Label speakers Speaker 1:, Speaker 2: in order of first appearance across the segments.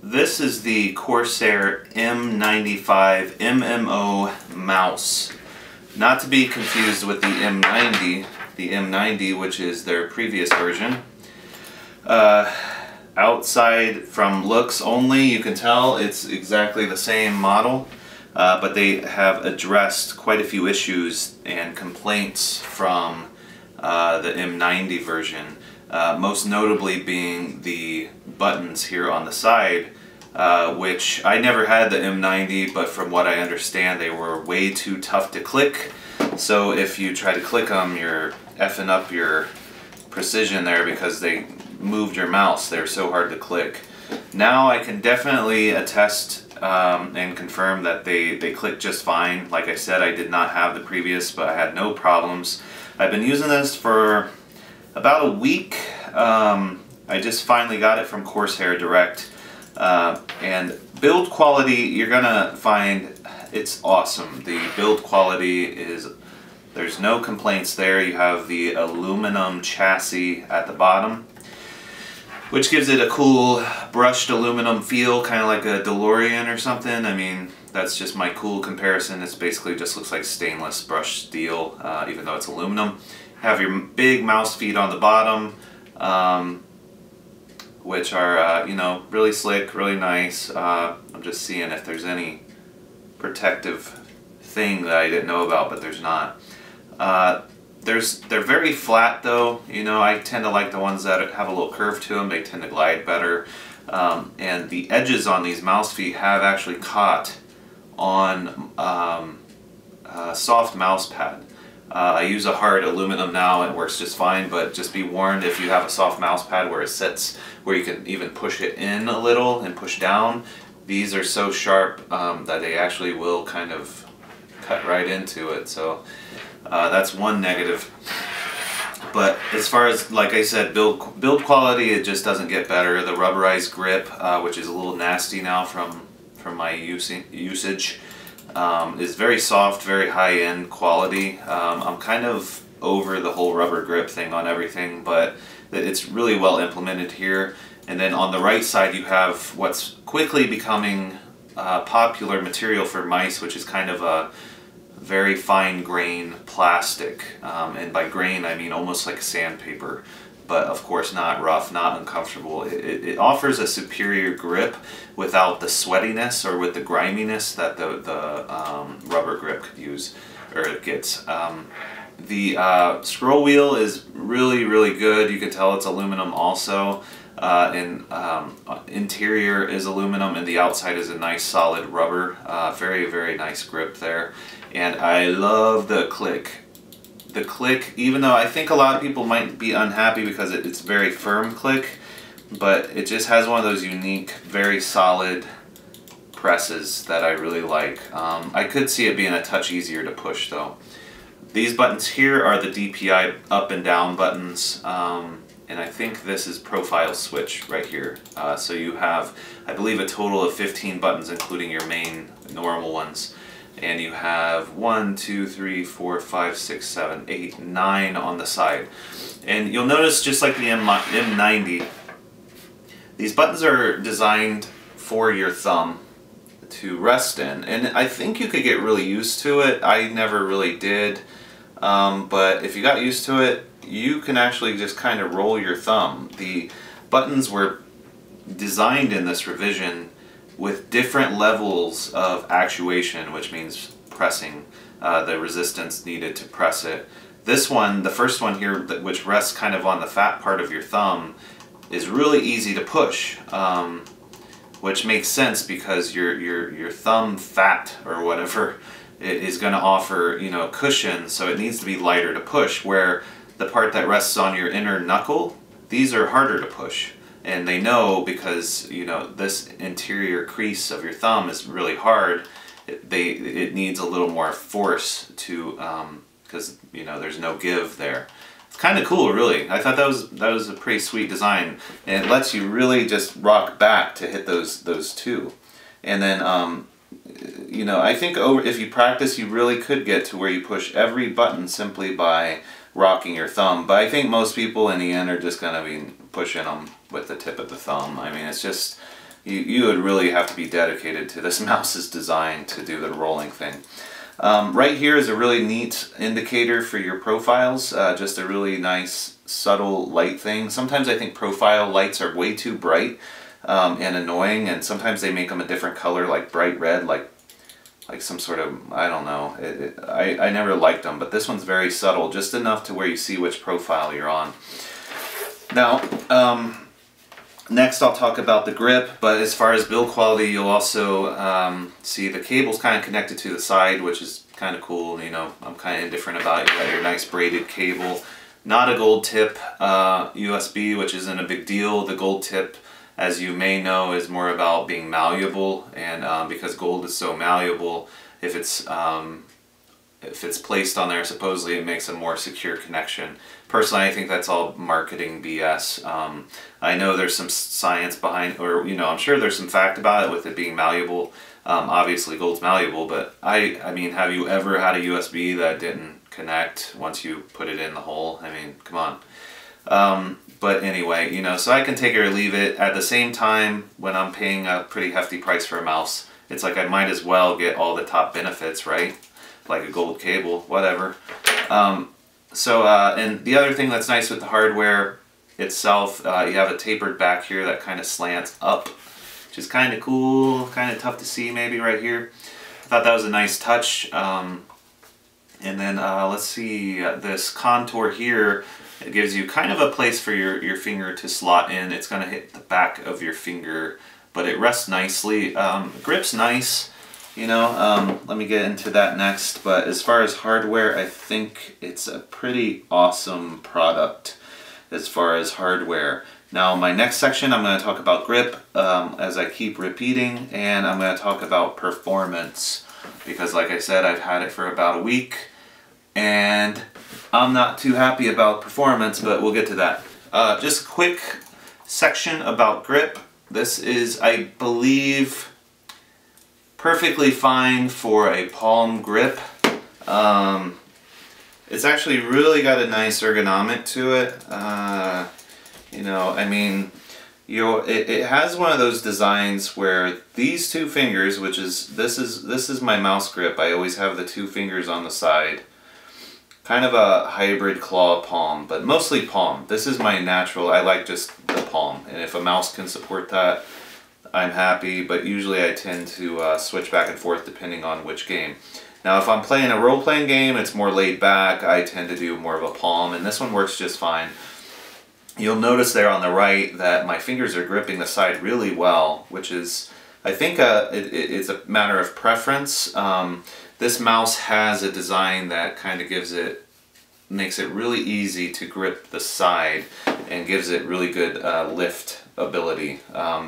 Speaker 1: This is the Corsair M95 MMO mouse. Not to be confused with the M90. The M90, which is their previous version. Outside from looks only, you can tell it's exactly the same model, but they have addressed quite a few issues and complaints from the M90 version. Most notably being the buttons here on the side, which I never had the M90, but from what I understand they were way too tough to click. So if you try to click them, you're effing up your precision there because they moved your mouse. They're so hard to click. Now I can definitely attest and confirm that they click just fine. Like I said, I did not have the previous, but I had no problems. I've been using this for about a week. I just finally got it from Corsair Direct, and build quality, you're gonna find it's awesome. The build quality is, there's no complaints there. You have the aluminum chassis at the bottom, which gives it a cool brushed aluminum feel, kind of like a DeLorean or something. I mean, that's just my cool comparison. It basically just looks like stainless brushed steel, even though it's aluminum. Have your big mouse feet on the bottom, which are, you know, really slick, really nice. I'm just seeing if there's any protective thing that I didn't know about, but there's not. They're very flat though. You know, I tend to like the ones that have a little curve to them. They tend to glide better. And the edges on these mouse feet have actually caught on a soft mouse pad. I use a hard aluminum now and it works just fine, but just be warned if you have a soft mouse pad where it sits, where you can even push it in a little and push down, these are so sharp that they actually will kind of cut right into it. So that's one negative. But as far as, like I said, build quality, it just doesn't get better. The rubberized grip, which is a little nasty now from my usage, is very soft, very high-end quality. I'm kind of over the whole rubber grip thing on everything, but it's really well implemented here. And then on the right side you have what's quickly becoming popular material for mice, which is kind of a very fine grain plastic. And by grain I mean almost like sandpaper, but of course not rough, not uncomfortable. It offers a superior grip without the sweatiness or with the griminess that the rubber grip could use, or it gets. The scroll wheel is really good. You can tell it's aluminum also. And interior is aluminum and the outside is a nice solid rubber. Very nice grip there. And I love the click. The click, even though I think a lot of people might be unhappy because it's very firm click, but it just has one of those unique, very solid presses that I really like. I could see it being a touch easier to push though. These buttons here are the DPI up and down buttons, and I think this is profile switch right here. So you have, I believe, a total of 15 buttons including your main normal ones. And you have 1, 2, 3, 4, 5, 6, 7, 8, 9 on the side. And you'll notice, just like the M90, these buttons are designed for your thumb to rest in. And I think you could get really used to it. I never really did. But if you got used to it, you can actually just kind of roll your thumb. The buttons were designed in this revision with different levels of actuation, which means pressing, the resistance needed to press it. This one, the first one here, which rests kind of on the fat part of your thumb, is really easy to push, which makes sense because your thumb fat or whatever is going to offer, you know, cushion, so it needs to be lighter to push, where the part that rests on your inner knuckle, these are harder to push. And they know because, you know, this interior crease of your thumb is really hard. It needs a little more force to, because, you know, there's no give there. It's kind of cool, really. I thought that was a pretty sweet design, and it lets you really just rock back to hit those two. And then, you know, I think if you practice, you really could get to where you push every button simply by rocking your thumb. But I think most people in the end are just going to be pushing them with the tip of the thumb. I mean, it's just you would really have to be dedicated to this mouse's design to do the rolling thing. Right here is a really neat indicator for your profiles, just a really nice subtle light thing. Sometimes I think profile lights are way too bright and annoying, and sometimes they make them a different color, like bright red, like some sort of, I don't know, I never liked them, but this one's very subtle, just enough to where you see which profile you're on. Now, next I'll talk about the grip, but as far as build quality, you'll also see the cable's kind of connected to the side, which is kind of cool. You know, I'm kind of indifferent about it. You got your nice braided cable. Not a gold tip USB, which isn't a big deal. The gold tip, as you may know, is more about being malleable, and because gold is so malleable, if it's placed on there, supposedly it makes a more secure connection. Personally, I think that's all marketing BS. I know there's some science behind, or you know, I'm sure there's some fact about it with it being malleable. Obviously, gold's malleable, but I mean, have you ever had a USB that didn't connect once you put it in the hole? I mean, come on. But anyway, you know, so I can take it or leave it. At the same time, when I'm paying a pretty hefty price for a mouse, it's like I might as well get all the top benefits, right? Like a gold cable, whatever. And the other thing that's nice with the hardware itself, you have a tapered back here that kind of slants up, which is kind of cool, kind of tough to see maybe right here. I thought that was a nice touch. And then let's see, this contour here, it gives you kind of a place for your finger to slot in. It's going to hit the back of your finger, but it rests nicely. Grip's nice. You know, let me get into that next, but as far as hardware, I think it's a pretty awesome product as far as hardware. Now, my next section, I'm going to talk about grip, as I keep repeating, and I'm going to talk about performance, because like I said, I've had it for about a week, and I'm not too happy about performance, but we'll get to that. Just a quick section about grip. This is, I believe, perfectly fine for a palm grip. It's actually really got a nice ergonomic to it. You know, I mean, it has one of those designs where these two fingers, which is this is my mouse grip. I always have the two fingers on the side. Kind of a hybrid claw palm, but mostly palm. This is my natural, I like just the palm, and if a mouse can support that, I'm happy, but usually I tend to switch back and forth depending on which game. Now if I'm playing a role-playing game, it's more laid back, I tend to do more of a palm, and this one works just fine. You'll notice there on the right that my fingers are gripping the side really well, which is, I think it's a matter of preference. This mouse has a design that kind of makes it really easy to grip the side and gives it really good lift ability,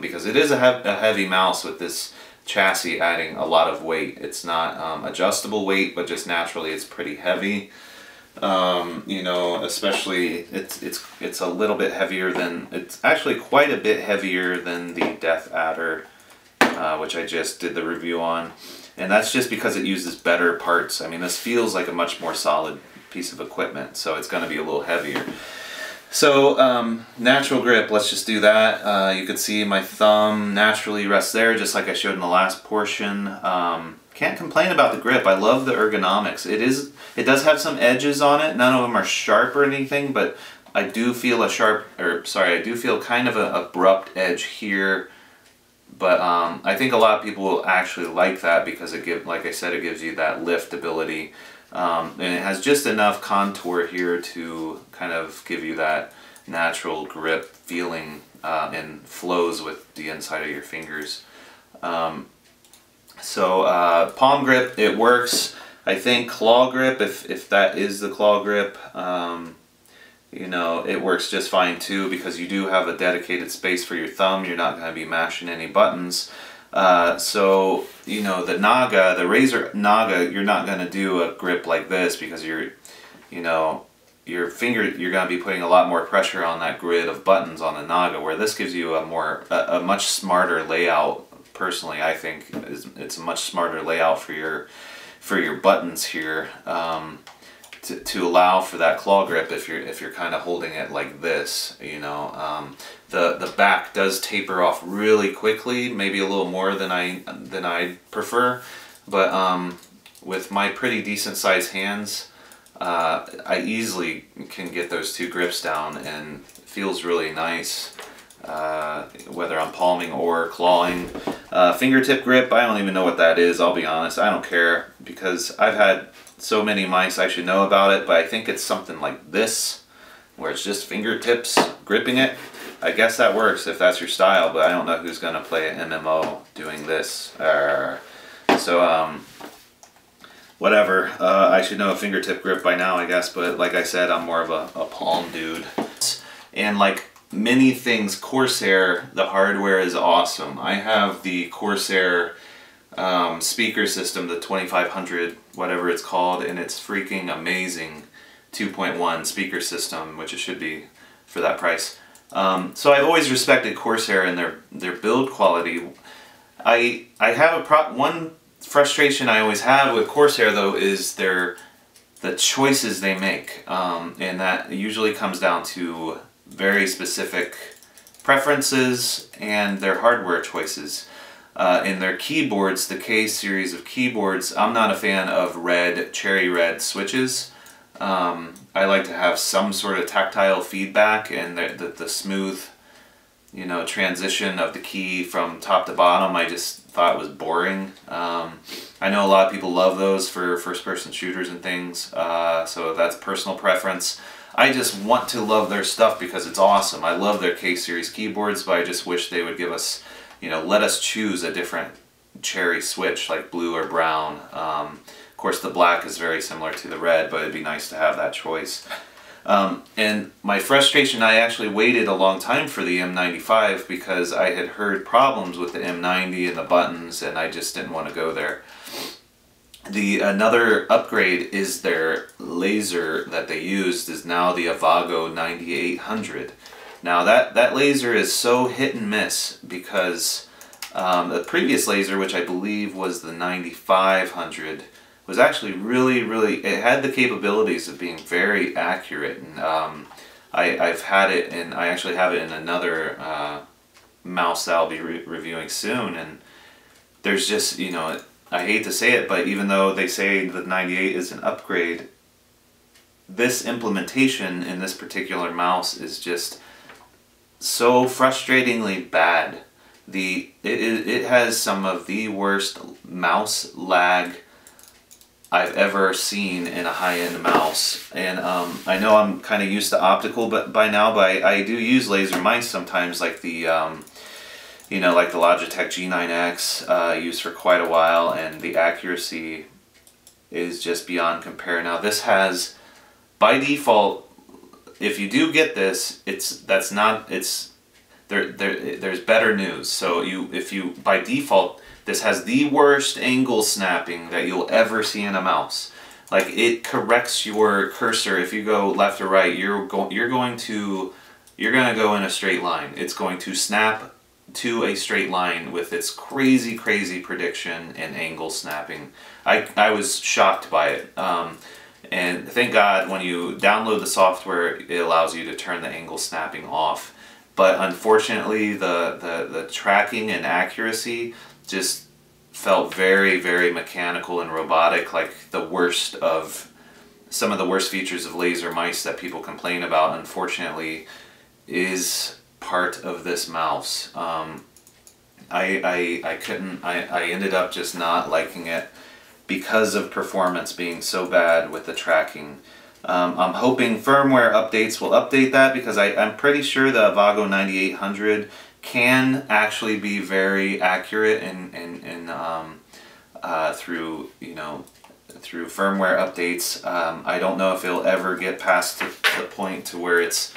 Speaker 1: because it is a heavy mouse with this chassis adding a lot of weight. It's not adjustable weight, but just naturally it's pretty heavy. You know, especially it's a little bit heavier than, it's actually quite a bit heavier than the Death Adder, which I just did the review on. And that's just because it uses better parts. I mean, this feels like a much more solid piece of equipment, so it's going to be a little heavier. So, natural grip, let's just do that. You can see my thumb naturally rests there, just like I showed in the last portion. Can't complain about the grip. I love the ergonomics. It does have some edges on it. None of them are sharp or anything, but I do feel I do feel kind of an abrupt edge here. But I think a lot of people will actually like that because like I said, it gives you that lift ability. And it has just enough contour here to kind of give you that natural grip feeling, and flows with the inside of your fingers. Palm grip, it works. I think claw grip, if that is the claw grip, you know, it works just fine too, because you do have a dedicated space for your thumb. You're not going to be mashing any buttons. So, you know, the Razer Naga, you're not going to do a grip like this because your finger, you're going to be putting a lot more pressure on that grid of buttons on the Naga, where this gives you a much smarter layout. Personally, I think it's a much smarter layout for your buttons here. to allow for that claw grip if you're kind of holding it like this, you know. The back does taper off really quickly, maybe a little more than I prefer, but with my pretty decent sized hands, I easily can get those two grips down, and it feels really nice, whether I'm palming or clawing. Fingertip grip, I don't even know what that is, I'll be honest. I don't care, because I've had so many mice I should know about it, but I think it's something like this, where it's just fingertips gripping it. I guess that works if that's your style, but I don't know who's going to play an MMO doing this. So, whatever. I should know a fingertip grip by now, I guess, but like I said, I'm more of a palm dude. And like many things Corsair, the hardware is awesome. I have the Corsair speaker system, the 2500, whatever it's called, and it's freaking amazing 2.1 speaker system, which it should be for that price. So I've always respected Corsair and their build quality. I have one frustration I always have with Corsair though is the choices they make, and that usually comes down to very specific preferences and their hardware choices. In their keyboards, the K series of keyboards, I'm not a fan of cherry red switches. I like to have some sort of tactile feedback, and the smooth, you know, transition of the key from top to bottom, I just thought was boring. I know a lot of people love those for first-person shooters and things, so that's personal preference. I just want to love their stuff because it's awesome. I love their K-series keyboards, but I just wish they would give us, you know, let us choose a different cherry switch, like blue or brown. Of course, the black is very similar to the red, but it'd be nice to have that choice. And my frustration, I actually waited a long time for the M95 because I had heard problems with the M90 and the buttons, and I just didn't want to go there. Another upgrade is their laser that they used is now the Avago 9800. Now that laser is so hit and miss because the previous laser, which I believe was the 9500, was actually really, it had the capabilities of being very accurate, and I've had it, and I actually have it in another mouse that I'll be reviewing soon, and there's just, you know, I hate to say it, but even though they say the 98 is an upgrade, this implementation in this particular mouse is just so frustratingly bad. It has some of the worst mouse lag I've ever seen in a high-end mouse, and I know I'm kind of used to optical by now, but I do use laser mice sometimes, like the you know, like the Logitech G9X, used for quite a while, and the accuracy is just beyond compare. Now this has, by default, if you do get this, there's better news. So by default, this has the worst angle snapping that you'll ever see in a mouse. Like, it corrects your cursor. If you go left or right, you're going to go in a straight line. It's going to snap to a straight line with its crazy prediction and angle snapping. I was shocked by it. And thank God when you download the software, it allows you to turn the angle snapping off. But unfortunately, the tracking and accuracy just felt very mechanical and robotic, like some of the worst features of laser mice that people complain about, unfortunately, is part of this mouse. I ended up just not liking it because of performance being so bad with the tracking. I'm hoping firmware updates will update that, because I'm pretty sure the Avago 9800 can actually be very accurate and through, you know, through firmware updates. I don't know if it'll ever get past the point to where it's,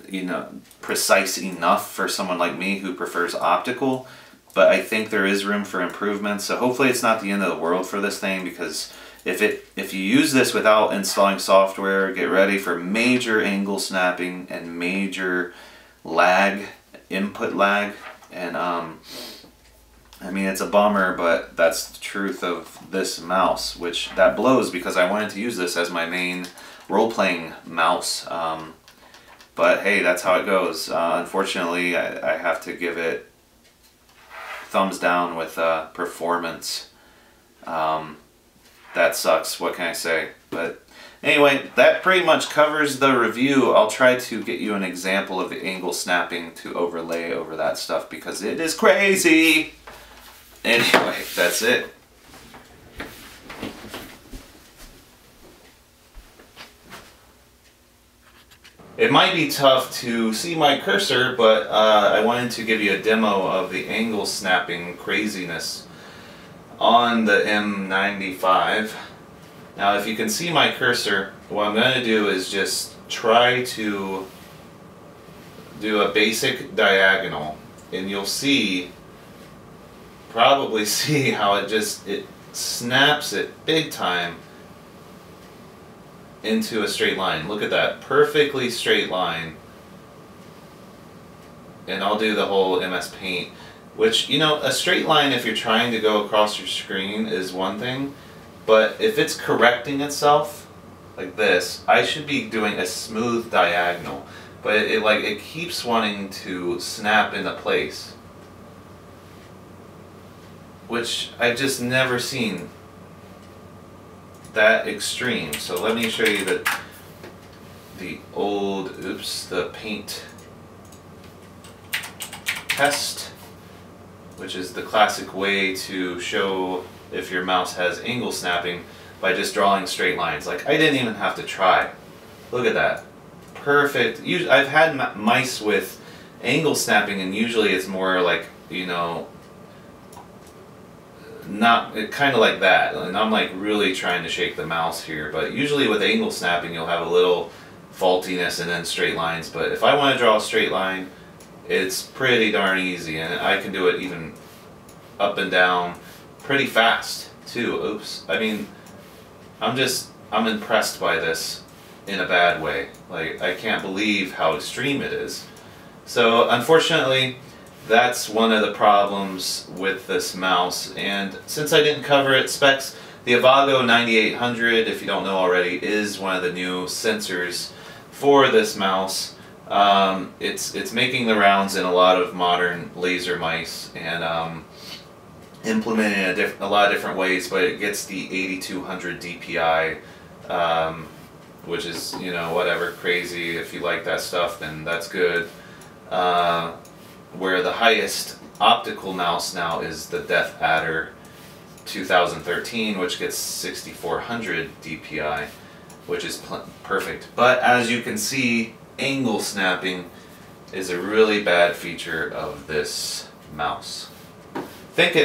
Speaker 1: you know, precise enough for someone like me who prefers optical, but I think there is room for improvement. So hopefully it's not the end of the world for this thing, because if you use this without installing software, get ready for major angle snapping and major lag, input lag, and I mean, it's a bummer, but that's the truth of this mouse, which that blows because I wanted to use this as my main role-playing mouse. But hey, that's how it goes. Unfortunately, I have to give it thumbs down with performance. That sucks, what can I say? But anyway, that pretty much covers the review. I'll try to get you an example of the angle snapping to overlay over that stuff because it is crazy. Anyway, that's it. It might be tough to see my cursor, but I wanted to give you a demo of the angle snapping craziness on the M95. Now if you can see my cursor, what I'm going to do is just try to do a basic diagonal, and you'll probably see how it snaps it big time into a straight line. Look at that, perfectly straight line. And I'll do the whole MS Paint, which, you know, a straight line if you're trying to go across your screen is one thing, but if it's correcting itself like this, I should be doing a smooth diagonal, but it keeps wanting to snap into place, which I've just never seen that extreme. So let me show you the paint test, which is the classic way to show if your mouse has angle snapping by just drawing straight lines. Like, I didn't even have to try. Look at that. Perfect. I've had mice with angle snapping, and usually it's more like, you know, not kind of like that, and I'm like really trying to shake the mouse here, but usually with angle snapping you'll have a little faultiness and then straight lines. But if I want to draw a straight line, it's pretty darn easy, and I can do it even up and down pretty fast too. Oops. I mean, I'm impressed by this in a bad way. Like, I can't believe how extreme it is. So unfortunately, that's one of the problems with this mouse. And since I didn't cover it, specs, the Avago 9800, if you don't know already, is one of the new sensors for this mouse. It's making the rounds in a lot of modern laser mice, and implemented a lot of different ways, but it gets the 8200 DPI, which is, you know, whatever, crazy. If you like that stuff, then that's good. Where the highest optical mouse now is the Death Adder 2013, which gets 6400 DPI, which is perfect. But as you can see, angle snapping is a really bad feature of this mouse. I think